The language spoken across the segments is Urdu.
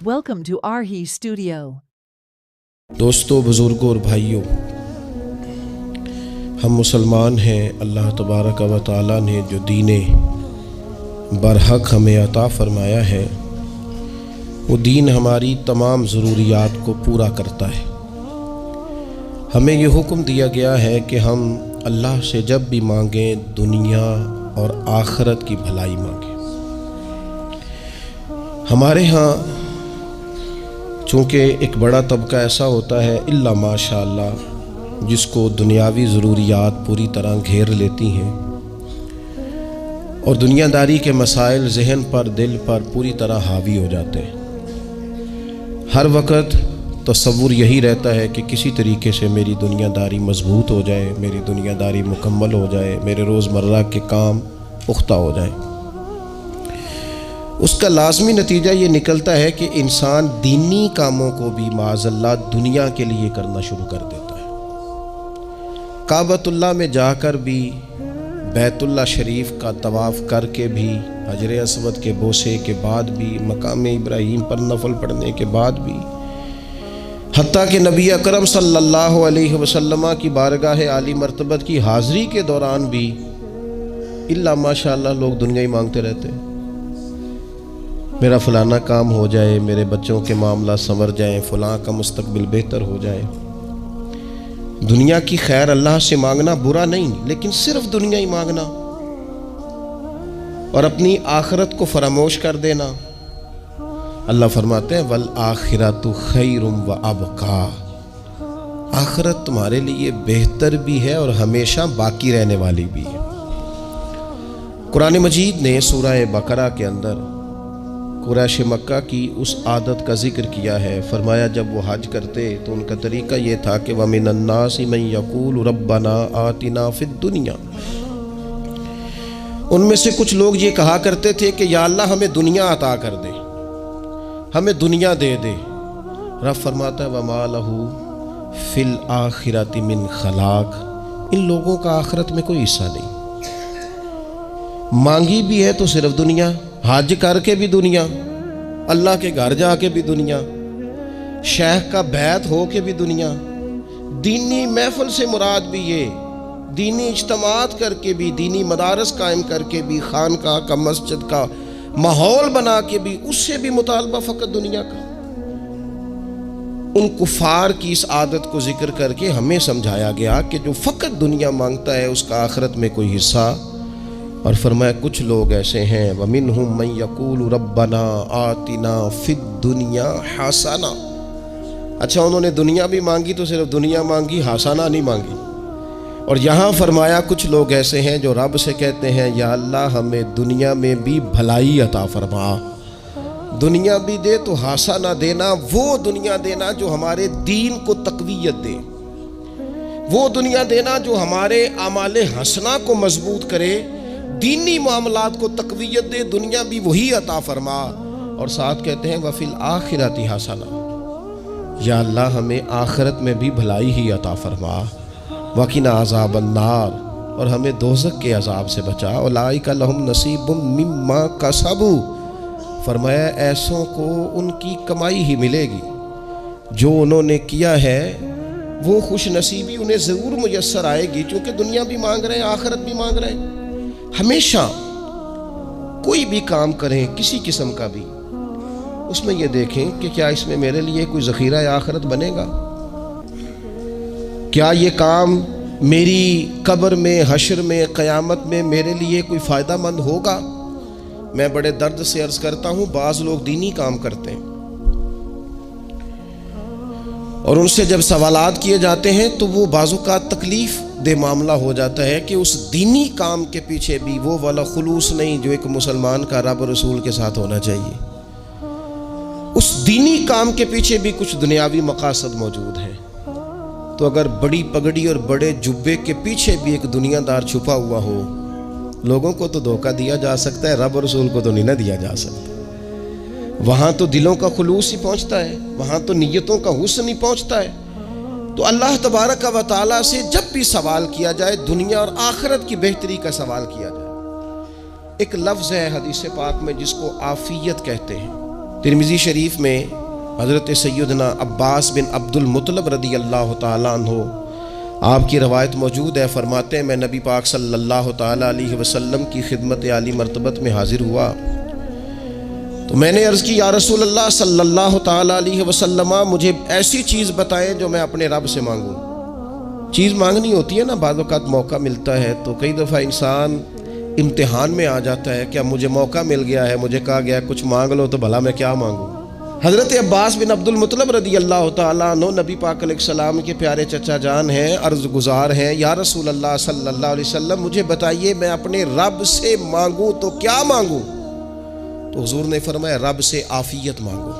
Welcome to Arhi Studio. دوستو، بزرگوں اور بھائیوں، ہم مسلمان ہیں۔ اللہ تبارک و تعالیٰ نے جو دین برحق ہمیں عطا فرمایا ہے، وہ دین ہماری تمام ضروریات کو پورا کرتا ہے۔ ہمیں یہ حکم دیا گیا ہے کہ ہم اللہ سے جب بھی مانگیں دنیا اور آخرت کی بھلائی مانگیں۔ ہمارے ہاں چونکہ ایک بڑا طبقہ ایسا ہوتا ہے الا ماشاء اللہ جس کو دنیاوی ضروریات پوری طرح گھیر لیتی ہیں اور دنیا داری کے مسائل ذہن پر دل پر پوری طرح حاوی ہو جاتے ہیں۔ ہر وقت تصور یہی رہتا ہے کہ کسی طریقے سے میری دنیا داری مضبوط ہو جائے، میری دنیا داری مکمل ہو جائے، میرے روزمرہ کے کام پختہ ہو جائیں۔ اس کا لازمی نتیجہ یہ نکلتا ہے کہ انسان دینی کاموں کو بھی معاذ اللہ دنیا کے لیے کرنا شروع کر دیتا ہے۔ کعبۃ اللہ میں جا کر بھی، بیت اللہ شریف کا طواف کر کے بھی، حجر اسود کے بوسے کے بعد بھی، مقام ابراہیم پر نفل پڑھنے کے بعد بھی، حتیٰ کہ نبی اکرم صلی اللہ علیہ وسلم کی بارگاہ عالی مرتبت کی حاضری کے دوران بھی الا ماشاء اللہ لوگ دنیا ہی مانگتے رہتے ہیں۔ میرا فلانا کام ہو جائے، میرے بچوں کے معاملات سنور جائیں، فلاں کا مستقبل بہتر ہو جائے۔ دنیا کی خیر اللہ سے مانگنا برا نہیں، لیکن صرف دنیا ہی مانگنا اور اپنی آخرت کو فراموش کر دینا۔ اللہ فرماتے ہیں وَالْآخِرَةُ خَيْرٌ وَأَبْقَىٰ، آخرت تمہارے لیے بہتر بھی ہے اور ہمیشہ باقی رہنے والی بھی ہے۔ قرآن مجید نے سورہ بقرہ کے اندر قریش مکہ کی اس عادت کا ذکر کیا ہے۔ فرمایا جب وہ حج کرتے تو ان کا طریقہ یہ تھا کہ وَمِنَ النَّاسِ مَن يَقُولُ رَبَّنَا آتِنَا فِي الدُّنْيَا، ان میں سے کچھ لوگ یہ کہا کرتے تھے کہ یا اللہ ہمیں دنیا عطا کر دے، ہمیں دنیا دے دے۔ رب فرماتا ہے وَمَا لَهُ فِي الْآخِرَةِ مِنْ خَلَاقٍ، ان لوگوں کا آخرت میں کوئی حصہ نہیں۔ مانگی بھی ہے تو صرف دنیا، حج کر کے بھی دنیا، اللہ کے گھر جا کے بھی دنیا، شیخ کا بیعت ہو کے بھی دنیا، دینی محفل سے مراد بھی یہ، دینی اجتماعات کر کے بھی، دینی مدارس قائم کر کے بھی، خانقاہ کا مسجد کا ماحول بنا کے بھی، اس سے بھی مطالبہ فقط دنیا کا۔ ان کفار کی اس عادت کو ذکر کر کے ہمیں سمجھایا گیا کہ جو فقط دنیا مانگتا ہے اس کا آخرت میں کوئی حصہ، اور فرمایا کچھ لوگ ایسے ہیں وَمِنْهُمْ مَنْ يَقُولُ رَبَّنَا آتِنَا فِي الدُّنْيَا حَسَنَةً، اچھا انہوں نے دنیا بھی مانگی تو صرف دنیا مانگی، حسنہ نہیں مانگی۔ اور یہاں فرمایا کچھ لوگ ایسے ہیں جو رب سے کہتے ہیں یا اللہ ہمیں دنیا میں بھی بھلائی عطا فرما، دنیا بھی دے تو حسنہ دینا، وہ دنیا دینا جو ہمارے دین کو تقویت دے، وہ دنیا دینا جو ہمارے اعمال حسنہ کو مضبوط کرے، دینی معاملات کو تقویت دے، دنیا بھی وہی عطا فرما۔ اور ساتھ کہتے ہیں وَفِي الْآخِرَةِ حَسَنَةً، یا اللہ ہمیں آخرت میں بھی بھلائی ہی عطا فرما، وَقِنَا عَذَابَ النَّارِ، اور ہمیں دوزخ کے عذاب سے بچا، أُولَٰئِكَ لَهُمْ نَصِيبٌ مِّمَّا كَسَبُوا، فرمایا ایسوں کو ان کی کمائی ہی ملے گی، جو انہوں نے کیا ہے وہ خوش نصیبی انہیں ضرور میسر آئے گی، چونکہ دنیا بھی مانگ رہے ہیں، آخرت بھی مانگ رہے ہیں۔ ہمیشہ کوئی بھی کام کریں کسی قسم کا بھی، اس میں یہ دیکھیں کہ کیا اس میں میرے لیے کوئی ذخیرہ آخرت بنے گا، کیا یہ کام میری قبر میں، حشر میں، قیامت میں میرے لیے کوئی فائدہ مند ہوگا۔ میں بڑے درد سے عرض کرتا ہوں بعض لوگ دینی کام کرتے ہیں اور ان سے جب سوالات کیے جاتے ہیں تو وہ بعض اوقات تکلیف دہ معاملہ ہو جاتا ہے کہ اس دینی کام کے پیچھے بھی وہ والا خلوص نہیں جو ایک مسلمان کا رب رسول کے ساتھ ہونا چاہیے، اس دینی کام کے پیچھے بھی کچھ دنیاوی مقاصد موجود ہیں۔ تو اگر بڑی پگڑی اور بڑے جبے کے پیچھے بھی ایک دنیا دار چھپا ہوا ہو، لوگوں کو تو دھوکہ دیا جا سکتا ہے، رب رسول کو تو نہیں نہ دیا جا سکتا۔ وہاں تو دلوں کا خلوص ہی پہنچتا ہے، وہاں تو نیتوں کا حسن ہی پہنچتا ہے۔ تو اللہ تبارک و تعالیٰ سے جب بھی سوال کیا جائے دنیا اور آخرت کی بہتری کا سوال کیا جائے۔ ایک لفظ ہے حدیث پاک میں جس کو عافیت کہتے ہیں، ترمذی شریف میں حضرت سیدنا عباس بن عبد المطلب رضی اللہ تعالیٰ عنہ آپ کی روایت موجود ہے، فرماتے ہیں میں نبی پاک صلی اللہ تعالیٰ علیہ وسلم کی خدمت عالی مرتبت میں حاضر ہوا تو میں نے عرض کی یا رسول اللہ صلی اللہ تعالیٰ علیہ وسلم مجھے ایسی چیز بتائیں جو میں اپنے رب سے مانگوں۔ چیز مانگنی ہوتی ہے نا، بعض اوقات موقع ملتا ہے تو کئی دفعہ انسان امتحان میں آ جاتا ہے کہ اب مجھے موقع مل گیا ہے، مجھے کہا گیا کچھ مانگ لو تو بھلا میں کیا مانگوں۔ حضرت عباس بن عبد المطلب رضی اللہ تعالیٰ عنہ نبی پاک علیہ السلام کے پیارے چچا جان ہیں، عرض گزار ہیں یا رسول اللہ صلی اللہ علیہ وسلم مجھے بتائیے میں اپنے رب سے مانگوں تو کیا مانگوں؟ تو حضور نے فرمایا رب سے عافیت مانگو۔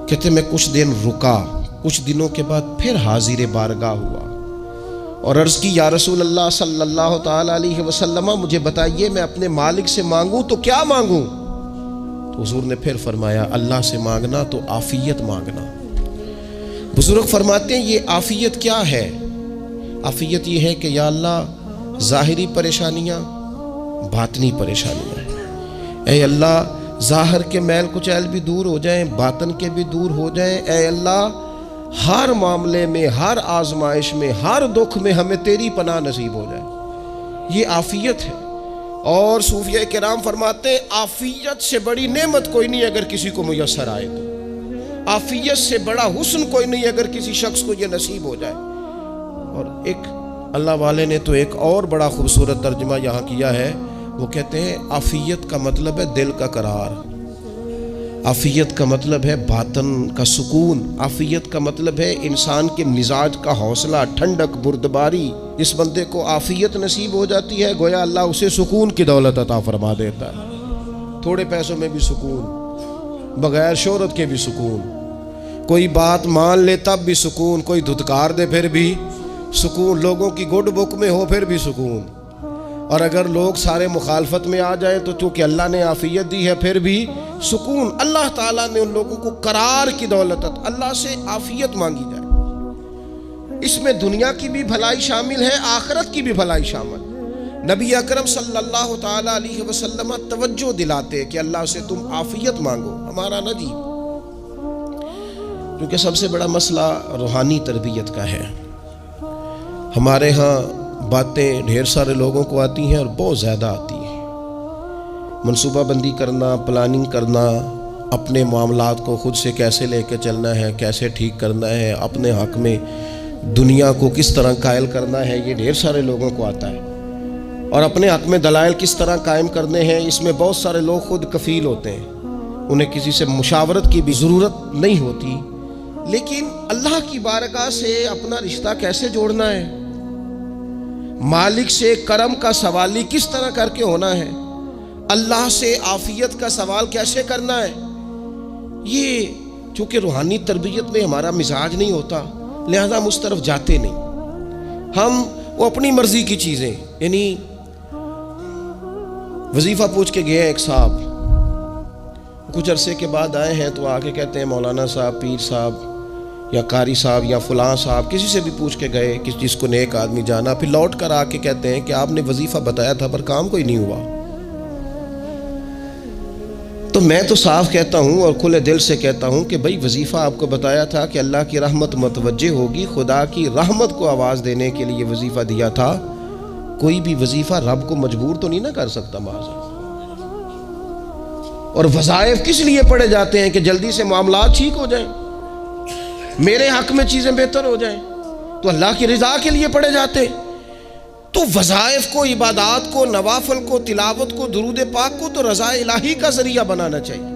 کہتے میں کچھ دن رکا، کچھ دنوں کے بعد پھر حاضر بارگاہ ہوا اور عرض کی یا رسول اللہ صلی اللہ تعالیٰ علیہ وسلم مجھے بتائیے میں اپنے مالک سے مانگوں تو کیا مانگوں؟ تو حضور نے پھر فرمایا اللہ سے مانگنا تو عافیت مانگنا۔ بزرگ فرماتے ہیں یہ عافیت کیا ہے؟ عافیت یہ ہے کہ یا اللہ ظاہری پریشانیاں، باطنی پریشانیاں، اے اللہ ظاہر کے میل کچیل بھی دور ہو جائیں، باطن کے بھی دور ہو جائیں، اے اللہ ہر معاملے میں، ہر آزمائش میں، ہر دکھ میں ہمیں تیری پناہ نصیب ہو جائے۔ یہ عافیت ہے۔ اور صوفیہ کرام فرماتے ہیں عافیت سے بڑی نعمت کوئی نہیں اگر کسی کو میسر آئے تو، عافیت سے بڑا حسن کوئی نہیں اگر کسی شخص کو یہ نصیب ہو جائے۔ اور ایک اللہ والے نے تو ایک اور بڑا خوبصورت ترجمہ یہاں کیا ہے، وہ کہتے ہیں عافیت کا مطلب ہے دل کا قرار، عافیت کا مطلب ہے باطن کا سکون، عافیت کا مطلب ہے انسان کے مزاج کا حوصلہ، ٹھنڈک، بردباری۔ اس بندے کو عافیت نصیب ہو جاتی ہے گویا اللہ اسے سکون کی دولت عطا فرما دیتا ہے، تھوڑے پیسوں میں بھی سکون، بغیر شہرت کے بھی سکون، کوئی بات مان لے تب بھی سکون، کوئی دھتکار دے پھر بھی سکون، لوگوں کی گڈ بک میں ہو پھر بھی سکون، اور اگر لوگ سارے مخالفت میں آ جائیں تو چونکہ اللہ نے عافیت دی ہے پھر بھی سکون۔ اللہ تعالیٰ نے ان لوگوں کو قرار کی دولت، اللہ سے عافیت مانگی جائے، اس میں دنیا کی بھی بھلائی شامل ہے، آخرت کی بھی بھلائی شامل۔ نبی اکرم صلی اللہ تعالیٰ علیہ وسلم توجہ دلاتے کہ اللہ سے تم عافیت مانگو، ہمارا نہ جی، کیونکہ سب سے بڑا مسئلہ روحانی تربیت کا ہے۔ ہمارے ہاں باتیں ڈھیر سارے لوگوں کو آتی ہیں اور بہت زیادہ آتی ہیں، منصوبہ بندی کرنا، پلاننگ کرنا، اپنے معاملات کو خود سے کیسے لے کے چلنا ہے، کیسے ٹھیک کرنا ہے، اپنے حق میں دنیا کو کس طرح قائل کرنا ہے، یہ ڈھیر سارے لوگوں کو آتا ہے، اور اپنے حق میں دلائل کس طرح قائم کرنے ہیں، اس میں بہت سارے لوگ خود کفیل ہوتے ہیں، انہیں کسی سے مشاورت کی بھی ضرورت نہیں ہوتی۔ لیکن اللہ کی بارگاہ سے اپنا رشتہ کیسے جوڑنا ہے، مالک سے کرم کا سوالی کس طرح کر کے ہونا ہے، اللہ سے عافیت کا سوال کیسے کرنا ہے، یہ چونکہ روحانی تربیت میں ہمارا مزاج نہیں ہوتا لہذا ہم اس طرف جاتے نہیں، ہم وہ اپنی مرضی کی چیزیں، یعنی وظیفہ پوچھ کے گئے ایک صاحب، کچھ عرصے کے بعد آئے ہیں تو آ کے کہتے ہیں مولانا صاحب، پیر صاحب یا قاری صاحب یا فلاں صاحب، کسی سے بھی پوچھ کے گئے جس کو نیک آدمی جانا، پھر لوٹ کر آ کے کہتے ہیں کہ آپ نے وظیفہ بتایا تھا پر کام کوئی نہیں ہوا۔ تو میں تو صاف کہتا ہوں اور کھلے دل سے کہتا ہوں کہ بھئی وظیفہ آپ کو بتایا تھا کہ اللہ کی رحمت متوجہ ہوگی، خدا کی رحمت کو آواز دینے کے لیے وظیفہ دیا تھا، کوئی بھی وظیفہ رب کو مجبور تو نہیں نہ کر سکتا معاذ۔ اور وظائف کس لیے پڑھے جاتے ہیں کہ جلدی سے معاملات ٹھیک ہو جائیں، میرے حق میں چیزیں بہتر ہو جائیں، تو اللہ کی رضا کے لیے پڑھے جاتے۔ تو وظائف کو، عبادات کو، نوافل کو، تلاوت کو، درود پاک کو تو رضا الہی کا ذریعہ بنانا چاہیے،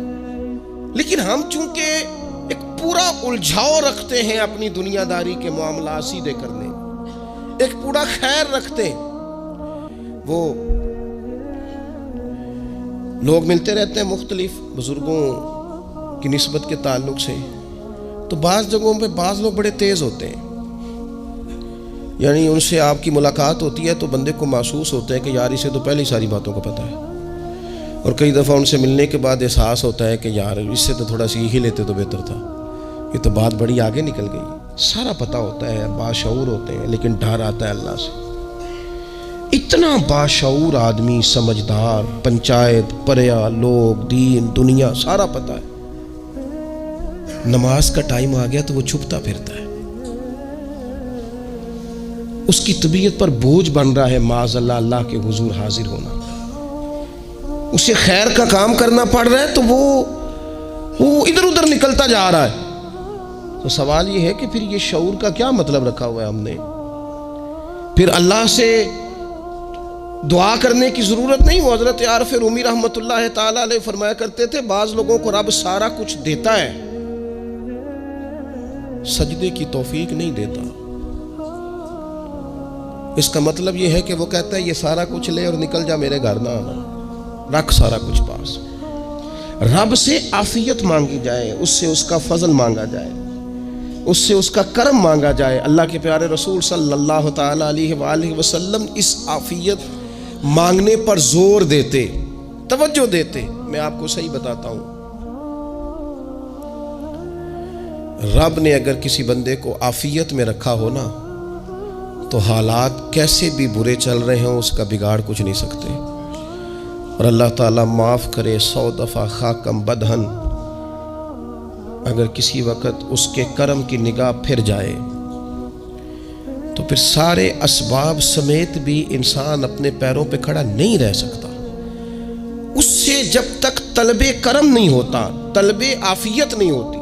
لیکن ہم چونکہ ایک پورا الجھاؤ رکھتے ہیں اپنی دنیا داری کے معاملات سیدھے کرنے، ایک پورا خیر رکھتے ہیں۔ وہ لوگ ملتے رہتے ہیں مختلف بزرگوں کی نسبت کے تعلق سے، تو بعض جگہوں پہ بعض لوگ بڑے تیز ہوتے ہیں، یعنی ان سے آپ کی ملاقات ہوتی ہے تو بندے کو محسوس ہوتا ہے کہ یار اسے تو پہلے ہی ساری باتوں کا پتہ ہے، اور کئی دفعہ ان سے ملنے کے بعد احساس ہوتا ہے کہ یار اس سے تو تھوڑا سیکھ ہی لیتے تو بہتر تھا، یہ تو بات بڑی آگے نکل گئی۔ سارا پتہ ہوتا ہے، باشعور ہوتے ہیں، لیکن ڈر آتا ہے اللہ سے۔ اتنا باشعور آدمی، سمجھدار، پنچایت، پریا، لوگ، دین، دنیا سارا پتہ ہے، نماز کا ٹائم آ گیا تو وہ چھپتا پھرتا ہے، اس کی طبیعت پر بوجھ بن رہا ہے معاذ اللہ اللہ کے حضور حاضر ہونا، اسے خیر کا کام کرنا پڑ رہا ہے تو وہ ادھر ادھر نکلتا جا رہا ہے۔ تو سوال یہ ہے کہ پھر یہ شعور کا کیا مطلب رکھا ہوا ہے ہم نے؟ پھر اللہ سے دعا کرنے کی ضرورت نہیں۔ وہ حضرت عارف رومی رحمۃ اللہ تعالی علیہ فرمایا کرتے تھے بعض لوگوں کو رب سارا کچھ دیتا ہے، سجدے کی توفیق نہیں دیتا۔ اس کا مطلب یہ ہے کہ وہ کہتا ہے یہ سارا کچھ لے اور نکل جا، میرے گھر نہ آنا، رکھ سارا کچھ پاس۔ رب سے عافیت مانگی جائے، اس سے اس کا فضل مانگا جائے، اس سے اس کا کرم مانگا جائے۔ اللہ کے پیارے رسول صلی اللہ تعالی علیہ وآلہ وسلم اس عافیت مانگنے پر زور دیتے، توجہ دیتے۔ میں آپ کو صحیح بتاتا ہوں، رب نے اگر کسی بندے کو عافیت میں رکھا ہو نا تو حالات کیسے بھی برے چل رہے ہوں اس کا بگاڑ کچھ نہیں سکتے۔ اور اللہ تعالیٰ معاف کرے، 100 دفعہ خاکم بدہن اگر کسی وقت اس کے کرم کی نگاہ پھر جائے تو پھر سارے اسباب سمیت بھی انسان اپنے پیروں پہ کھڑا نہیں رہ سکتا۔ اس سے جب تک طلب کرم نہیں ہوتا، طلب عافیت نہیں ہوتی،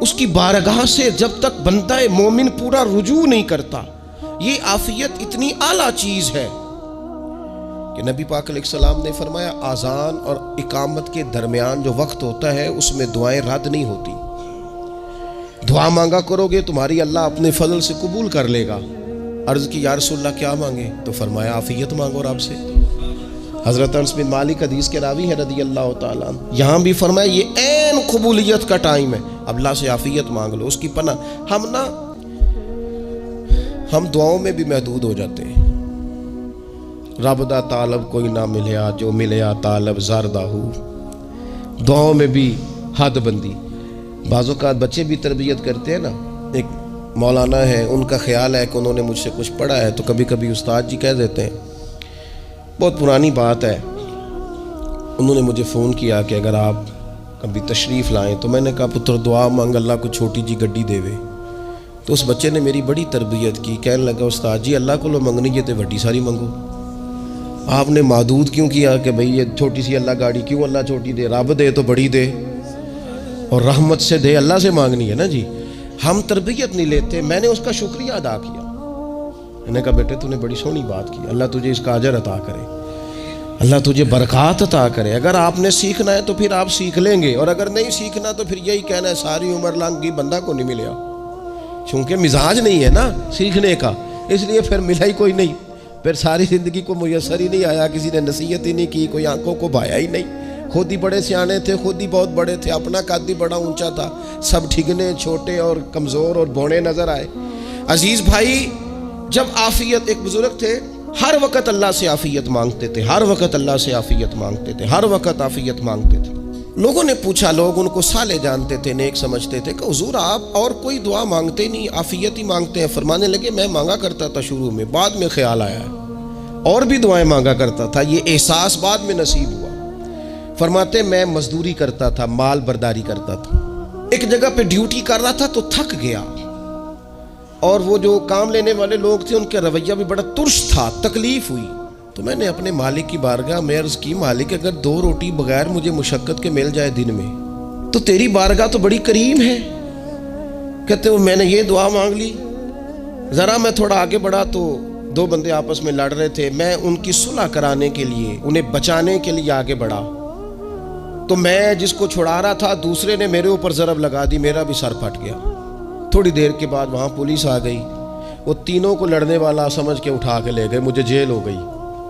اس کی بارگاہ سے جب تک بندہ مومن پورا رجوع نہیں کرتا، یہ عافیت اتنی اعلیٰ چیز ہے کہ نبی پاک علیہ السلام نے فرمایا اذان اور اقامت کے درمیان جو وقت ہوتا ہے اس میں دعائیں رد نہیں ہوتی۔ دعا مانگا کرو گے تمہاری اللہ اپنے فضل سے قبول کر لے گا۔ عرض کی یا رسول اللہ کیا مانگے؟ تو فرمایا عافیت مانگو رب سے۔ حضرت انس بن مالک حدیث کے راوی ہے رضی اللہ تعالیٰ عنہ، یہاں بھی فرمایا یہ عین قبولیت کا ٹائم ہے، اب اللہ سے عافیت مانگ لو، اس کی پناہ۔ ہم دعاؤں میں بھی محدود ہو جاتے ہیں۔ رب دا طالب کوئی نہ ملیا، جو ملیا طالب زردہ ہو، دعاؤں میں بھی حد بندی۔ بعض اوقات بچے بھی تربیت کرتے ہیں نا، ایک مولانا ہے، ان کا خیال ہے کہ انہوں نے مجھ سے کچھ پڑھا ہے تو کبھی کبھی استاد جی کہہ دیتے ہیں، بہت پرانی بات ہے، انہوں نے مجھے فون کیا کہ اگر آپ کبھی تشریف لائیں، تو میں نے کہا پتر دعا مانگ اللہ کو چھوٹی جی گڈی دے وے۔ تو اس بچے نے میری بڑی تربیت کی، کہنے لگا استاد جی اللہ کو لو منگنی ہے تو وڈی ساری منگو، آپ نے محدود کیوں کیا کہ بھئی یہ چھوٹی سی اللہ گاڑی کیوں اللہ چھوٹی دے، رب دے تو بڑی دے اور رحمت سے دے، اللہ سے مانگنی ہے نا جی۔ ہم تربیت نہیں لیتے۔ میں نے اس کا شکریہ ادا کیا، میں نے کہا بیٹے تو نے بڑی سونی بات کی، اللہ تجھے اس کا اجر عطا کرے، اللہ تجھے برکات عطا کرے۔ اگر آپ نے سیکھنا ہے تو پھر آپ سیکھ لیں گے، اور اگر نہیں سیکھنا تو پھر یہی کہنا ہے ساری عمر لنگ گئی بندہ کو نہیں ملیا، چونکہ مزاج نہیں ہے نا سیکھنے کا، اس لیے پھر ملا ہی کوئی نہیں، پھر ساری زندگی کو میسر ہی نہیں آیا، کسی نے نصیحت ہی نہیں کی، کوئی آنکھوں کو بھایا ہی نہیں۔ خود ہی بڑے سیانے تھے، خود ہی بہت بڑے تھے، اپنا قد ہی بڑا اونچا تھا، سب ٹھگنے چھوٹے اور کمزور اور بونے نظر آئے۔ عزیز بھائی، جب عافیت، ایک بزرگ تھے ہر وقت اللہ سے عافیت مانگتے تھے، ہر وقت اللہ سے عافیت مانگتے تھے، ہر وقت عافیت مانگتے تھے۔ لوگوں نے پوچھا، لوگ ان کو صالح جانتے تھے، نیک سمجھتے تھے، کہ حضور آپ اور کوئی دعا مانگتے نہیں، عافیت ہی مانگتے ہیں۔ فرمانے لگے میں مانگا کرتا تھا شروع میں، بعد میں خیال آیا ہے اور بھی دعائیں مانگا کرتا تھا، یہ احساس بعد میں نصیب ہوا۔ فرماتے میں مزدوری کرتا تھا، مال برداری کرتا تھا، ایک جگہ پہ ڈیوٹی کر رہا تھا تو تھک گیا، اور وہ جو کام لینے والے لوگ تھے ان کا رویہ بھی بڑا ترش تھا، تکلیف ہوئی، تو میں نے اپنے مالک کی بارگاہ میں عرض کی مالک اگر 2 روٹی بغیر مجھے مشقت کے مل جائے دن میں تو تیری بارگاہ تو بڑی کریم ہے۔ کہتے ہو میں نے یہ دعا مانگ لی، ذرا میں تھوڑا آگے بڑھا تو 2 بندے آپس میں لڑ رہے تھے، میں ان کی صلح کرانے کے لیے، انہیں بچانے کے لیے آگے بڑھا، تو میں جس کو چھڑا رہا تھا دوسرے نے میرے اوپر ضرب لگا دی، میرا بھی سر پھٹ گیا۔ تھوڑی دیر کے بعد وہاں پولیس آ گئی، وہ تینوں کو لڑنے والا سمجھ کے اٹھا کے لے گئے، مجھے جیل ہو گئی۔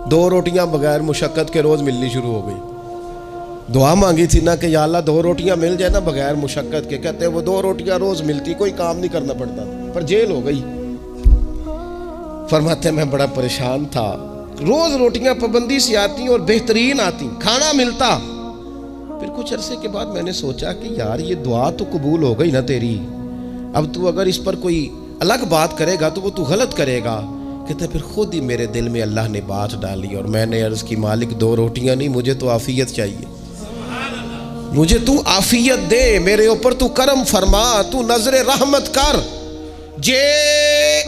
2 روٹیاں بغیر مشقت کے روز ملنی شروع ہو گئی۔ دعا مانگی تھی نا کہ یا اللہ 2 روٹیاں مل جائے نا بغیر مشقت کے، کہتے ہیں وہ 2 روٹیاں روز ملتی، کوئی کام نہیں کرنا پڑتا، پر جیل ہو گئی۔ فرماتے ہیں میں بڑا پریشان تھا، روز روٹیاں پابندی سے آتی اور بہترین آتی، کھانا ملتا۔ پھر کچھ عرصے کے بعد میں نے سوچا کہ یار یہ دعا تو قبول ہو گئی نا تیری، اب تو اگر اس پر کوئی الگ بات کرے گا تو وہ تو غلط کرے گا، کہتے پھر خود ہی میرے دل میں اللہ نے بات ڈالی اور میں نے عرض کی مالک 2 روٹیاں نہیں، مجھے تو عافیت چاہیے، مجھے تو عافیت دے، میرے اوپر تو کرم فرما، تو نظر رحمت کر، جے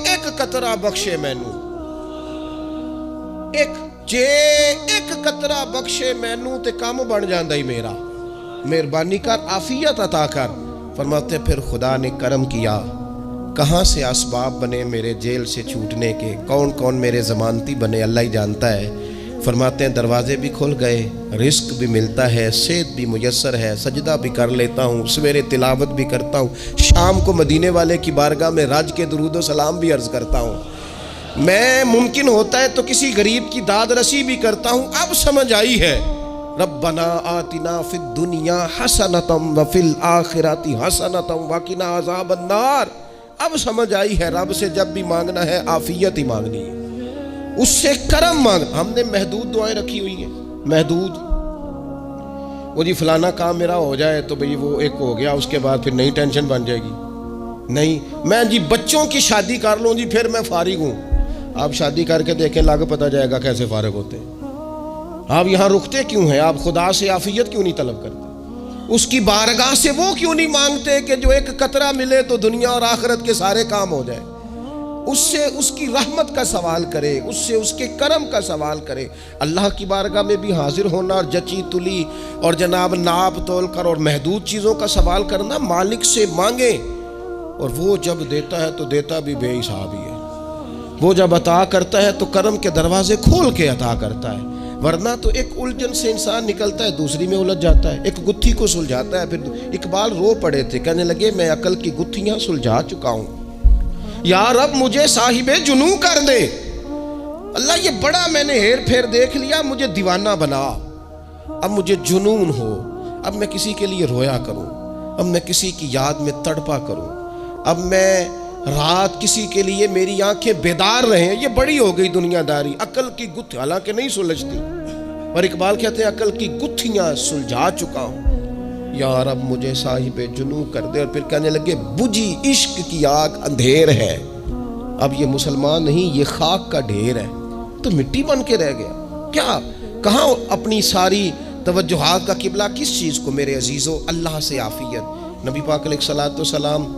ایک قطرہ بخشے مینوں، جے ایک قطرہ بخشے مینوں تے کام بن جاندا ہی میرا، مہربانی کر عافیت عطا کر۔ فرماتے پھر خدا نے کرم کیا، کہاں سے اسباب بنے میرے جیل سے چھوٹنے کے، کون کون میرے ضمانتی بنے اللہ ہی جانتا ہے۔ فرماتے ہیں دروازے بھی کھل گئے، رزق بھی ملتا ہے، صحت بھی میسر ہے، سجدہ بھی کر لیتا ہوں، سویرے تلاوت بھی کرتا ہوں، شام کو مدینے والے کی بارگاہ میں رج کے درود و سلام بھی عرض کرتا ہوں، میں ممکن ہوتا ہے تو کسی غریب کی داد رسی بھی کرتا ہوں۔ اب سمجھ آئی ہے ربنا آتنا فی الدنیا حسنۃ وفی الآخرۃ حسنۃ وقنا عذاب النار۔ اب سمجھ آئی ہے رب سے جب بھی مانگنا ہے عافیت ہی مانگنی ہے، اس سے کرم مانگ۔ ہم نے محدود دعائیں رکھی ہوئی ہیں، محدود، وہ جی فلانا کام میرا ہو جائے تو بھئی وہ ایک ہو گیا، اس کے بعد پھر نئی ٹینشن بن جائے گی، نہیں میں جی بچوں کی شادی کر لوں جی پھر میں فارغ ہوں۔ آپ شادی کر کے دیکھیں لاگ پتہ جائے گا کیسے فارغ ہوتے ہیں۔ آپ یہاں رکتے کیوں ہیں؟ آپ خدا سے عافیت کیوں نہیں طلب کرتے؟ اس کی بارگاہ سے وہ کیوں نہیں مانگتے کہ جو ایک قطرہ ملے تو دنیا اور آخرت کے سارے کام ہو جائے؟ اس سے اس کی رحمت کا سوال کرے، اس سے اس کے کرم کا سوال کرے۔ اللہ کی بارگاہ میں بھی حاضر ہونا اور جچی تلی اور جناب ناپ تول کر اور محدود چیزوں کا سوال کرنا، مالک سے مانگیں، اور وہ جب دیتا ہے تو دیتا بھی بے حساب ہی ہے، وہ جب عطا کرتا ہے تو کرم کے دروازے کھول کے عطا کرتا ہے، ورنہ تو ایک الجھن سے انسان نکلتا ہے دوسری میں الجھ جاتا ہے، ایک گتھی کو سلجھاتا ہے۔ پھر اقبال رو پڑے تھے، کہنے لگے میں عقل کی گتھیاں سلجھا چکا ہوں، یا رب مجھے صاحب جنوں کر دے، اللہ یہ بڑا میں نے ہیر پھیر دیکھ لیا، مجھے دیوانہ بنا، اب مجھے جنون ہو، اب میں کسی کے لیے رویا کروں، اب میں کسی کی یاد میں تڑپا کروں، اب میں رات کسی کے لیے میری آنکھیں بیدار رہیں۔ یہ بڑی ہو گئی دنیا داری، عقل کی گتھی حالانکہ نہیں سلجھتی، اور اقبال کہتے ہیں عقل کی گتھیاں سلجھا چکا ہوں، یا رب مجھے صاحب جنوں کر دے۔ اور پھر کہنے لگے بجھی عشق کی آگ اندھیر ہے، اب یہ مسلمان نہیں یہ خاک کا ڈھیر ہے، تو مٹی بن کے رہ گیا، کیا کہاں اپنی ساری توجہات کا قبلہ کس چیز کو؟ میرے عزیزو اللہ سے عافیت۔ نبی پاک علیہ الصلوۃ والسلام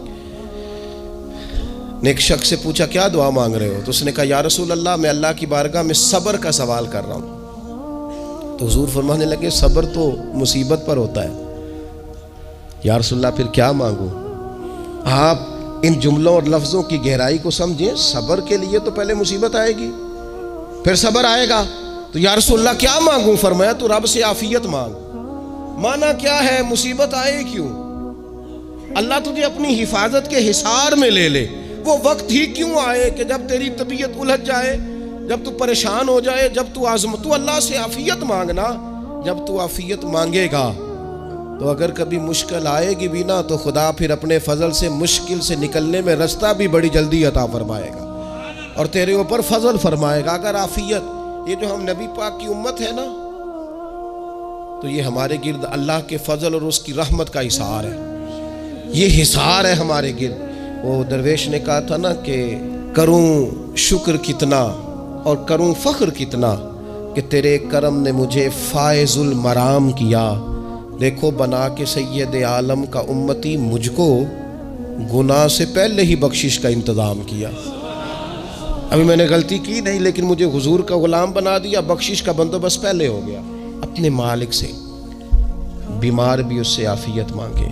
نے ایک شخص سے پوچھا کیا دعا مانگ رہے ہو؟ تو اس نے کہا یا رسول اللہ میں اللہ کی بارگاہ میں صبر کا سوال کر رہا ہوں۔ تو حضور فرمانے لگے صبر تو مصیبت پر ہوتا ہے۔ یا رسول اللہ پھر کیا مانگوں؟ آپ ان جملوں اور لفظوں کی گہرائی کو سمجھیں، صبر کے لیے تو پہلے مصیبت آئے گی پھر صبر آئے گا، تو یا رسول اللہ کیا مانگوں؟ فرمایا تو رب سے عافیت مانگ۔ مانا کیا ہے؟ مصیبت آئے کیوں؟ اللہ تجھے اپنی حفاظت کے حصار میں لے لے، وہ وقت ہی کیوں آئے کہ جب تیری طبیعت الجھ جائے، جب تو پریشان ہو جائے، جب تو تو اللہ سے عافیت مانگنا۔ جب تو عافیت مانگے گا تو اگر کبھی مشکل آئے گی بھی نا تو خدا پھر اپنے فضل سے مشکل سے نکلنے میں رستہ بھی بڑی جلدی عطا فرمائے گا اور تیرے اوپر فضل فرمائے گا۔ اگر عافیت، یہ جو ہم نبی پاک کی امت ہے نا، تو یہ ہمارے گرد اللہ کے فضل اور اس کی رحمت کا حصار ہے، یہ حصار ہے ہمارے گرد۔ وہ درویش نے کہا تھا نا کہ کروں شکر کتنا اور کروں فخر کتنا کہ تیرے کرم نے مجھے فائز المرام کیا، دیکھو بنا کے سید عالم کا امتی مجھ کو گناہ سے پہلے ہی بخشش کا انتظام کیا۔ ابھی میں نے غلطی کی نہیں لیکن مجھے حضور کا غلام بنا دیا، بخشش کا بندوبست پہلے ہو گیا۔ اپنے مالک سے بیمار بھی اس سے عافیت مانگے،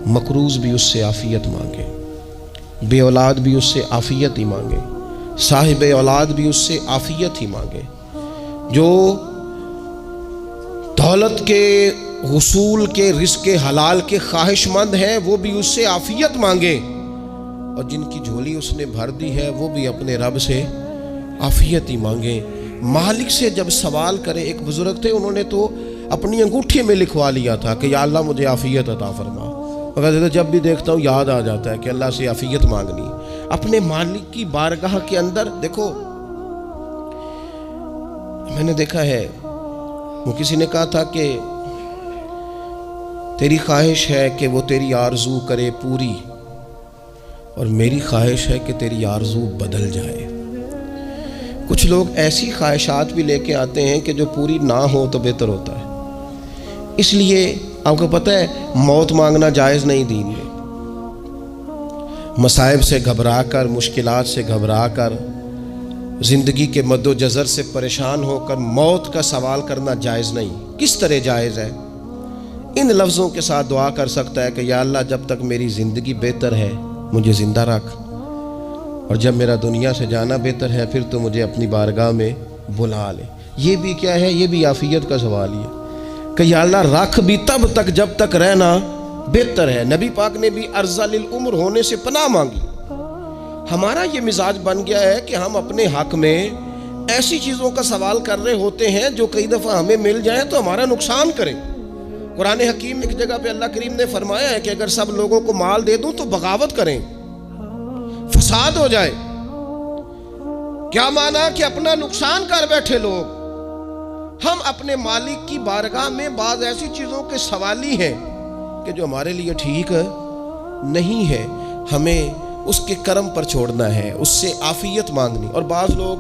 مقروض بھی اس سے عافیت مانگے، بے اولاد بھی اس سے عافیت ہی مانگے، صاحب اولاد بھی اس سے عافیت ہی مانگے، جو دولت کے حصول کے رزق حلال کے خواہش مند ہیں وہ بھی اس سے عافیت مانگے، اور جن کی جھولی اس نے بھر دی ہے وہ بھی اپنے رب سے عافیت ہی مانگے۔ مالک سے جب سوال کرے، ایک بزرگ تھے انہوں نے تو اپنی انگوٹھی میں لکھوا لیا تھا کہ یا اللہ مجھے عافیت عطا فرما، مگر جب بھی دیکھتا ہوں یاد آ جاتا ہے کہ اللہ سے عافیت مانگنی اپنے مالک کی بارگاہ کے اندر۔ دیکھو میں نے دیکھا ہے، وہ کسی نے کہا تھا کہ تیری خواہش ہے کہ وہ تیری آرزو کرے پوری، اور میری خواہش ہے کہ تیری آرزو بدل جائے۔ کچھ لوگ ایسی خواہشات بھی لے کے آتے ہیں کہ جو پوری نہ ہو تو بہتر ہوتا ہے۔ اس لیے آپ کو پتہ ہے موت مانگنا جائز نہیں دین میں۔ مصائب سے گھبرا کر، مشکلات سے گھبرا کر، زندگی کے مد و جزر سے پریشان ہو کر موت کا سوال کرنا جائز نہیں۔ کس طرح جائز ہے؟ ان لفظوں کے ساتھ دعا کر سکتا ہے کہ یا اللہ جب تک میری زندگی بہتر ہے مجھے زندہ رکھ، اور جب میرا دنیا سے جانا بہتر ہے پھر تو مجھے اپنی بارگاہ میں بلا لے۔ یہ بھی کیا ہے؟ یہ بھی عافیت کا سوال ہی ہے کہ یا اللہ رکھ بھی تب تک جب تک رہنا بہتر ہے۔ نبی پاک نے بھی ارذل العمر ہونے سے پناہ مانگی۔ ہمارا یہ مزاج بن گیا ہے کہ ہم اپنے حق میں ایسی چیزوں کا سوال کر رہے ہوتے ہیں جو کئی دفعہ ہمیں مل جائیں تو ہمارا نقصان کریں۔ قرآن حکیم ایک جگہ پہ اللہ کریم نے فرمایا ہے کہ اگر سب لوگوں کو مال دے دوں تو بغاوت کریں، فساد ہو جائے۔ کیا مانا؟ کہ اپنا نقصان کر بیٹھے لوگ۔ ہم اپنے مالک کی بارگاہ میں بعض ایسی چیزوں کے سوالی ہیں کہ جو ہمارے لیے ٹھیک نہیں ہے، ہمیں اس کے کرم پر چھوڑنا ہے، اس سے عافیت مانگنی۔ اور بعض لوگ،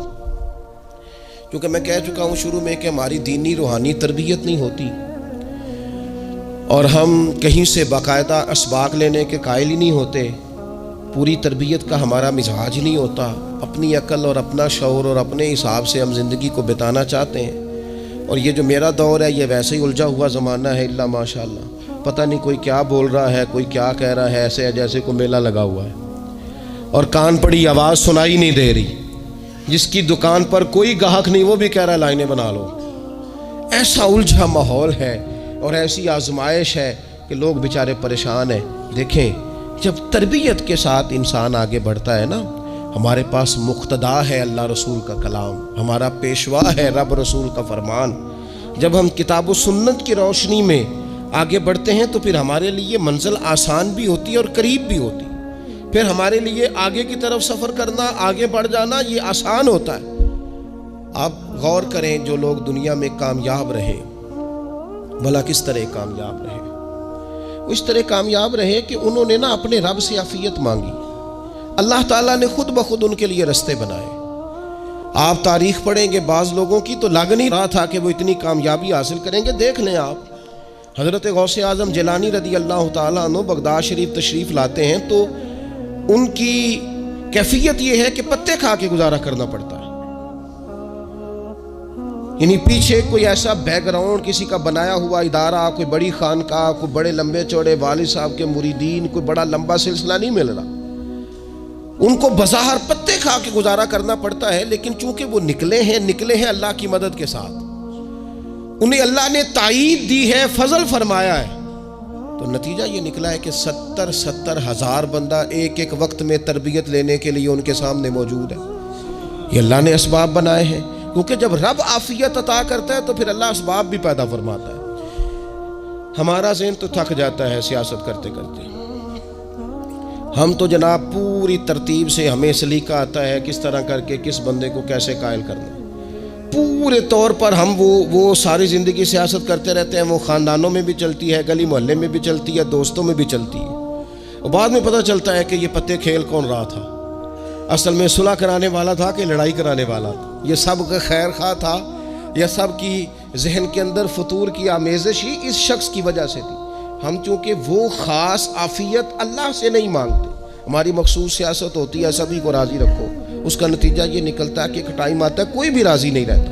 کیونکہ میں کہہ چکا ہوں شروع میں کہ ہماری دینی روحانی تربیت نہیں ہوتی، اور ہم کہیں سے باقاعدہ اسباق لینے کے قائل ہی نہیں ہوتے، پوری تربیت کا ہمارا مزاج نہیں ہوتا، اپنی عقل اور اپنا شعور اور اپنے حساب سے ہم زندگی کو بتانا چاہتے ہیں۔ اور یہ جو میرا دور ہے یہ ویسے ہی الجھا ہوا زمانہ ہے، اللہ ماشاء اللہ، پتہ نہیں کوئی کیا بول رہا ہے، کوئی کیا کہہ رہا ہے، ایسے ہے جیسے کوئی میلہ لگا ہوا ہے اور کان پڑی آواز سنائی نہیں دے رہی۔ جس کی دکان پر کوئی گاہک نہیں وہ بھی کہہ رہا ہے لائنیں بنا لو۔ ایسا الجھا ماحول ہے اور ایسی آزمائش ہے کہ لوگ بیچارے پریشان ہیں۔ دیکھیں جب تربیت کے ساتھ انسان آگے بڑھتا ہے نا، ہمارے پاس مقتدا ہے اللہ رسول کا کلام، ہمارا پیشوا ہے رب رسول کا فرمان۔ جب ہم کتاب و سنت کی روشنی میں آگے بڑھتے ہیں تو پھر ہمارے لیے منزل آسان بھی ہوتی ہے اور قریب بھی ہوتی ہے۔ پھر ہمارے لیے آگے کی طرف سفر کرنا، آگے بڑھ جانا یہ آسان ہوتا ہے۔ آپ غور کریں جو لوگ دنیا میں کامیاب رہے، بھلا کس طرح کامیاب رہے؟ اس طرح کامیاب رہے کہ انہوں نے نا اپنے رب سے عافیت مانگی، اللہ تعالیٰ نے خود بخود ان کے لیے رستے بنائے۔ آپ تاریخ پڑھیں گے بعض لوگوں کی تو لگ نہیں رہا تھا کہ وہ اتنی کامیابی حاصل کریں گے۔ دیکھ لیں آپ حضرت غوث اعظم جیلانی رضی اللہ تعالیٰ عنہ بغداد شریف تشریف لاتے ہیں تو ان کی کیفیت یہ ہے کہ پتے کھا کے گزارا کرنا پڑتا ہے، یعنی پیچھے کوئی ایسا بیک گراؤنڈ کسی کا بنایا ہوا ادارہ، کوئی بڑی خانقاہ، کوئی بڑے لمبے چوڑے والد صاحب کے مریدین، کوئی بڑا لمبا سلسلہ نہیں مل رہا۔ ان کو بظاہر پتے کھا کے گزارا کرنا پڑتا ہے، لیکن چونکہ وہ نکلے ہیں اللہ کی مدد کے ساتھ، انہیں اللہ نے تائید دی ہے، فضل فرمایا ہے، تو نتیجہ یہ نکلا ہے کہ 70 ہزار بندہ ایک ایک وقت میں تربیت لینے کے لیے ان کے سامنے موجود ہے۔ یہ اللہ نے اسباب بنائے ہیں، کیونکہ جب رب عافیت عطا کرتا ہے تو پھر اللہ اسباب بھی پیدا فرماتا ہے۔ ہمارا ذہن تو تھک جاتا ہے سیاست کرتے کرتے، ہم تو جناب پوری ترتیب سے ہمیں سلیقہ آتا ہے کس طرح کر کے کس بندے کو کیسے قائل کرنا ہے۔ پورے طور پر ہم وہ ساری زندگی سیاست کرتے رہتے ہیں، وہ خاندانوں میں بھی چلتی ہے، گلی محلے میں بھی چلتی ہے، دوستوں میں بھی چلتی ہے، اور بعد میں پتہ چلتا ہے کہ یہ پتے کھیل کون رہا تھا، اصل میں صلح کرانے والا تھا کہ لڑائی کرانے والا تھا، یہ سب کا خیر خواہ تھا، یا سب کی ذہن کے اندر فطور کی آمیزش ہی اس شخص کی وجہ سے تھی۔ ہم چونکہ وہ خاص عافیت اللہ سے نہیں مانگتے، ہماری مخصوص سیاست ہوتی ہے سبھی کو راضی رکھو، اس کا نتیجہ یہ نکلتا ہے کہ ایک ٹائم آتا ہے کوئی بھی راضی نہیں رہتا۔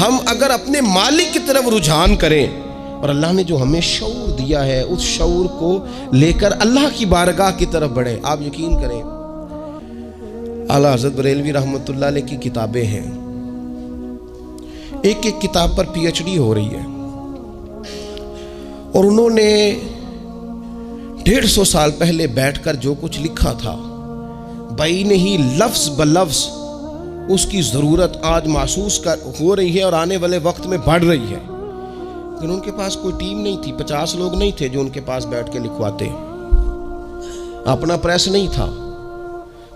ہم اگر اپنے مالک کی طرف رجحان کریں اور اللہ نے جو ہمیں شعور دیا ہے اس شعور کو لے کر اللہ کی بارگاہ کی طرف بڑھیں، آپ یقین کریں اعلیٰ حضرت بریلوی رحمۃ اللہ علیہ کی کتابیں ہیں، ایک ایک کتاب پر پی ایچ ڈی ہو رہی ہے، اور انہوں نے 150 سال پہلے بیٹھ کر جو کچھ لکھا تھا بین ہی لفظ بلفظ اس کی ضرورت آج محسوس ہو رہی ہے اور آنے والے وقت میں بڑھ رہی ہے۔ لیکن ان کے پاس کوئی ٹیم نہیں تھی، 50 لوگ نہیں تھے جو ان کے پاس بیٹھ کے لکھواتے، اپنا پریس نہیں تھا،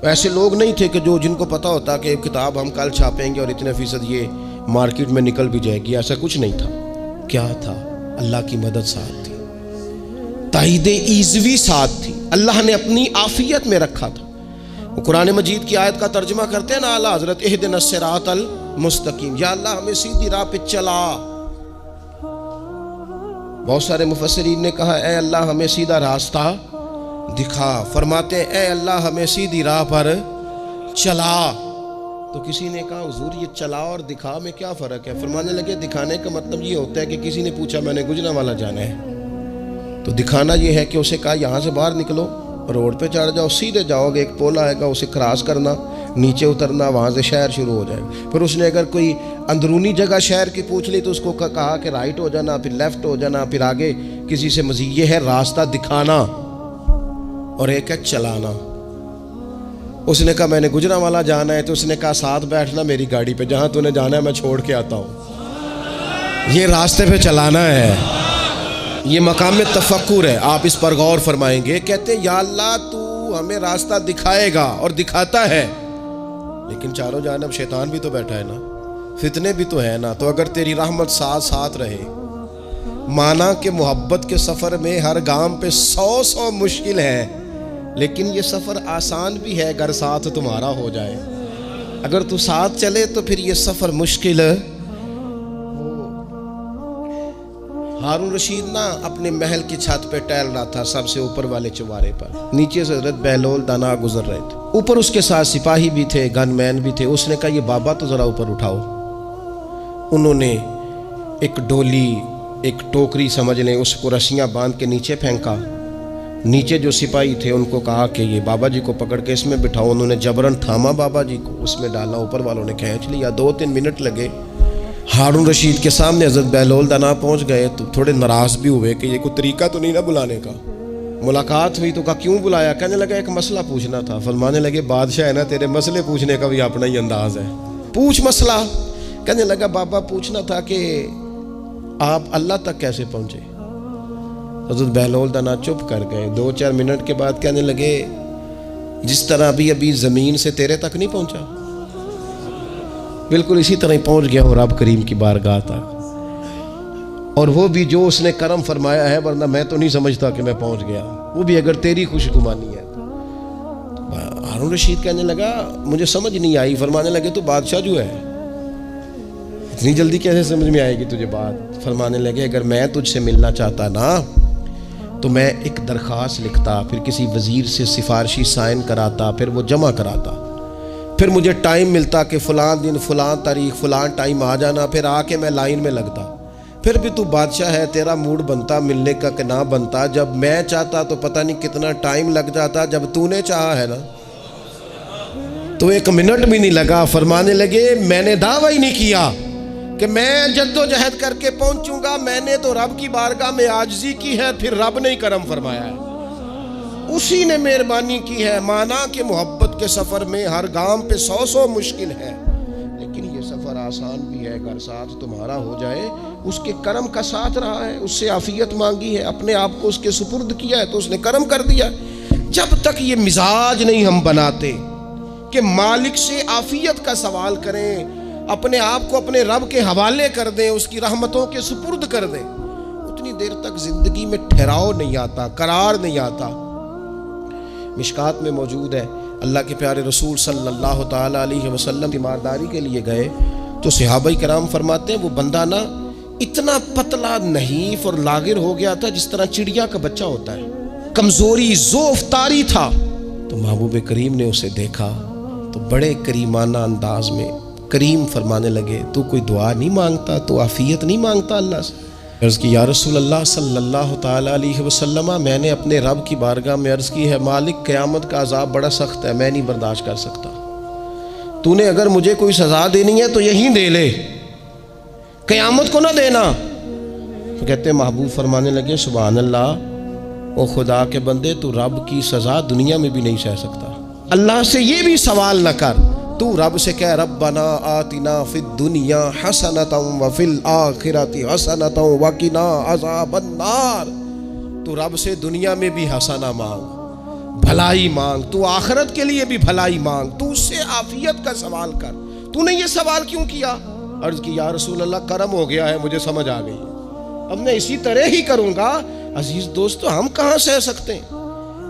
ایسے لوگ نہیں تھے کہ جن کو پتا ہوتا کہ کتاب ہم کل چھاپیں گے اور اتنے فیصد یہ مارکیٹ میں نکل بھی جائے گی، ایسا کچھ نہیں تھا۔ کیا تھا؟ اللہ کی مدد ساتھ تھی، تائید ایزوی ساتھ تھی، اللہ نے اپنی عافیت میں رکھا تھا۔ وہ قرآن مجید کی آیت کا ترجمہ کرتے ہیں نا اعلیٰ حضرت اہدنا الصراط المستقیم، یا اللہ ہمیں سیدھی راہ پہ چلا۔ بہت سارے مفسرین نے کہا اے اللہ ہمیں سیدھا راستہ دکھا، فرماتے ہیں اے اللہ ہمیں سیدھی راہ پر چلا۔ تو کسی نے کہا حضور یہ چلا اور دکھا میں کیا فرق ہے؟ فرمانے لگے دکھانے کا مطلب یہ ہوتا ہے کہ کسی نے پوچھا میں نے گجرانوالہ جانا ہے، تو دکھانا یہ ہے کہ اسے کہا یہاں سے باہر نکلو، روڈ پہ چڑھ جاؤ، سیدھے جاؤ گے، ایک پول آئے گا اسے کراس کرنا، نیچے اترنا، وہاں سے شہر شروع ہو جائے گا۔ پھر اس نے اگر کوئی اندرونی جگہ شہر کی پوچھ لی تو اس کو کہا کہ رائٹ ہو جانا، پھر لیفٹ ہو جانا، پھر آگے کسی سے مزید۔ یہ ہے راستہ دکھانا، اور ایک ہے چلانا۔ اس نے کہا میں نے گجرانوالہ جانا ہے، تو اس نے کہا ساتھ بیٹھنا میری گاڑی پہ، جہاں تو نے جانا ہے میں چھوڑ کے آتا ہوں۔ یہ راستے پہ چلانا ہے، یہ مقام تفکر ہے، آپ اس پر غور فرمائیں گے۔ کہتے ہیں یا اللہ تو ہمیں راستہ دکھائے گا اور دکھاتا ہے، لیکن چاروں جانب شیطان بھی تو بیٹھا ہے نا، فتنے بھی تو ہے نا، تو اگر تیری رحمت ساتھ رہے، مانا کہ محبت کے سفر میں ہر گام پہ 100 مشکل ہے، لیکن یہ سفر آسان بھی ہے اگر ساتھ تمہارا ہو جائے۔ اگر تو ساتھ چلے تو پھر یہ سفر مشکل ہے۔ ہارون رشید نا اپنے محل کی چھت پہ ٹہل رہا تھا، سب سے اوپر والے چوارے پر، نیچے سے حضرت بہلول دانا گزر رہے تھے، اوپر اس کے ساتھ سپاہی بھی تھے، گن مین بھی تھے۔ اس نے کہا یہ بابا تو ذرا اوپر اٹھاؤ۔ انہوں نے ایک ڈولی، ایک ٹوکری سمجھ لیں، اس کو رسیاں باندھ کے نیچے پھینکا۔ نیچے جو سپاہی تھے ان کو کہا کہ یہ بابا جی کو پکڑ کے اس میں بٹھاؤ۔ انہوں نے جبرن تھاما بابا جی کو، اس میں ڈالا، اوپر والوں نے کھینچ لیا۔ 2-3 منٹ لگے۔ ہارون رشید کے سامنے حضرت بہلول دانا پہنچ گئے تو تھوڑے ناراض بھی ہوئے کہ یہ کوئی طریقہ تو نہیں نا بلانے کا۔ ملاقات ہوئی تو کہا کیوں بلایا؟ کہنے لگا ایک مسئلہ پوچھنا تھا۔ فرمانے لگے بادشاہ ہے نا، تیرے مسئلے پوچھنے کا بھی اپنا ہی انداز ہے، پوچھ مسئلہ۔ کہنے لگا بابا پوچھنا تھا کہ آپ اللہ تک کیسے پہنچے؟ حضرت بہلول دانا چپ کر گئے۔ 2-4 منٹ کے بعد کہنے لگے جس طرح ابھی زمین سے تیرے تک نہیں پہنچا، بالکل اسی طرح ہی پہنچ گیا ہوں رب کریم کی بارگاہ تک، اور وہ بھی جو اس نے کرم فرمایا ہے، ورنہ میں تو نہیں سمجھتا کہ میں پہنچ گیا، وہ بھی اگر تیری خوش گمانی ہے۔ ہارون رشید کہنے لگا مجھے سمجھ نہیں آئی۔ فرمانے لگے تو بادشاہ جو ہے اتنی جلدی کیسے سمجھ میں آئے گی تجھے بات؟ فرمانے لگے اگر میں تجھ سے ملنا چاہتا نا تو میں ایک درخواست لکھتا، پھر کسی وزیر سے سفارشی سائن کراتا، پھر وہ جمع کراتا، پھر مجھے ٹائم ملتا کہ فلاں دن فلاں تاریخ فلاں ٹائم آ جانا، پھر آ کے میں لائن میں لگتا۔ پھر بھی تو بادشاہ ہے، تیرا موڈ بنتا ملنے کا کہ نہ بنتا؟ جب میں چاہتا تو پتہ نہیں کتنا ٹائم لگ جاتا، جب تو نے چاہا ہے نا تو 1 منٹ بھی نہیں لگا۔ فرمانے لگے میں نے دعویٰ ہی نہیں کیا کہ میں جد و جہد کر کے پہنچوں گا، میں نے تو رب کی بارگاہ میں عاجزی کی ہے، پھر رب نے ہی کرم فرمایا ہے، اسی نے مہربانی کی ہے۔ مانا کہ محبت کے سفر میں ہر گام پہ 100 مشکل ہے، لیکن یہ سفر آسان بھی ہے اگر ساتھ تمہارا ہو جائے۔ اس کے کرم کا ساتھ رہا ہے، اس سے عافیت مانگی ہے، اپنے آپ کو اس کے سپرد کیا ہے تو اس نے کرم کر دیا۔ جب تک یہ مزاج نہیں ہم بناتے کہ مالک سے عافیت کا سوال کریں، اپنے آپ کو اپنے رب کے حوالے کر دیں، اس کی رحمتوں کے سپرد کر دیں، اتنی دیر تک زندگی میں ٹھہراؤ نہیں آتا، قرار نہیں آتا۔ مشکات میں موجود ہے، اللہ کے پیارے رسول صلی اللہ تعالیٰ علیہ وسلم تیمارداری کے لیے گئے تو صحابہ کرام فرماتے ہیں وہ بندہ نا اتنا پتلا نحیف اور لاغر ہو گیا تھا جس طرح چڑیا کا بچہ ہوتا ہے، کمزوری ضعف طاری تھا۔ تو محبوب کریم نے اسے دیکھا تو بڑے کریمانہ انداز میں کریم فرمانے لگے تو کوئی دعا نہیں مانگتا، تو عافیت نہیں مانگتا اللہ سے؟ عرض کی یا رسول اللہ صلی اللہ تعالیٰ علیہ وسلم، میں نے اپنے رب کی بارگاہ میں عرض کی ہے مالک قیامت کا عذاب بڑا سخت ہے، میں نہیں برداشت کر سکتا، تو نے اگر مجھے کوئی سزا دینی ہے تو یہیں دے لے، قیامت کو نہ دینا۔ تو کہتے ہیں محبوب فرمانے لگے سبحان اللہ، او خدا کے بندے تو رب کی سزا دنیا میں بھی نہیں سہ سکتا، اللہ سے یہ بھی سوال نہ کر، تو رب سے کہہ ربنا آتنا فی الدنیا حسنۃ وفی الآخرۃ حسنۃ وقنا عذاب النار، تو رب سے دنیا میں بھی حسنہ مانگ، بھلائی مانگ، تو آخرت کے لیے بھی بھلائی مانگ، تو اس سے عافیت کا سوال کر۔ تو نے یہ سوال کیوں کیا؟ عرض کی یا رسول اللہ کرم ہو گیا ہے، مجھے سمجھ آ گئی، اب میں اسی طرح ہی کروں گا۔ عزیز دوستو ہم کہاں سہ سکتے ہیں؟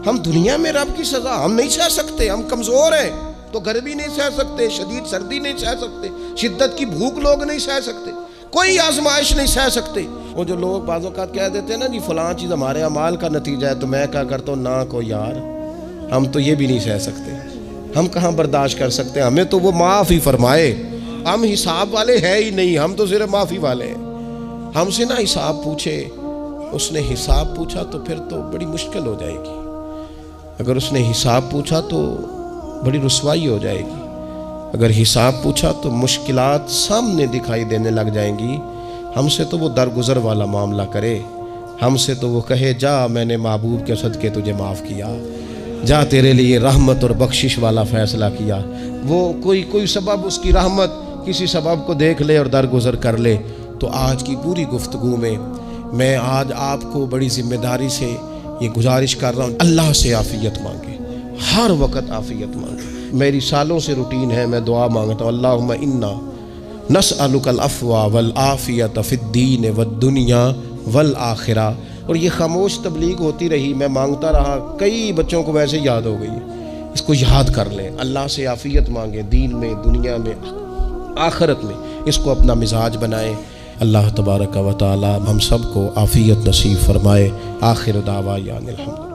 ہم دنیا میں رب کی سزا ہم نہیں سہ سکتے، ہم کمزور ہیں تو گرمی نہیں سہ سکتے، شدید سردی نہیں سہ سکتے، شدت کی بھوک لوگ نہیں سہ سکتے، کوئی آزمائش نہیں سہ سکتے۔ وہ جو لوگ بعض اوقات کہہ دیتے ہیں نا جی فلاں چیز ہمارے اعمال کا نتیجہ ہے، تو میں کیا کرتا ہوں، نہ کو یار ہم تو یہ بھی نہیں سہ سکتے، ہم کہاں برداشت کر سکتے ہیں، ہمیں تو وہ معاف ہی فرمائے، ہم حساب والے ہے ہی نہیں، ہم تو صرف معافی والے ہیں۔ ہم سے نہ حساب پوچھے، اس نے حساب پوچھا تو پھر تو بڑی مشکل ہو جائے گی، اگر اس نے حساب پوچھا تو بڑی رسوائی ہو جائے گی، اگر حساب پوچھا تو مشکلات سامنے دکھائی دینے لگ جائیں گی۔ ہم سے تو وہ درگزر والا معاملہ کرے، ہم سے تو وہ کہے جا میں نے محبوب کے صدقے تجھے معاف کیا، جا تیرے لیے رحمت اور بخشش والا فیصلہ کیا۔ وہ کوئی سبب اس کی رحمت کسی سبب کو دیکھ لے اور درگزر کر لے۔ تو آج کی پوری گفتگو میں آج آپ کو بڑی ذمہ داری سے یہ گزارش کر رہا ہوں، اللہ سے عافیت مانگے، ہر وقت عافیت مانگے۔ میری سالوں سے روٹین ہے، میں دعا مانگتا ہوں اللہم انا نسألک العفو والعافیت فی الدین والدنیا والآخرہ۔ اور یہ خاموش تبلیغ ہوتی رہی، میں مانگتا رہا، کئی بچوں کو ویسے یاد ہو گئی، اس کو یاد کر لیں، اللہ سے عافیت مانگیں، دین میں، دنیا میں، آخرت میں، اس کو اپنا مزاج بنائیں۔ اللہ تبارک و تعالی ہم سب کو عافیت نصیب فرمائے۔ آخر دعوانا الحمد۔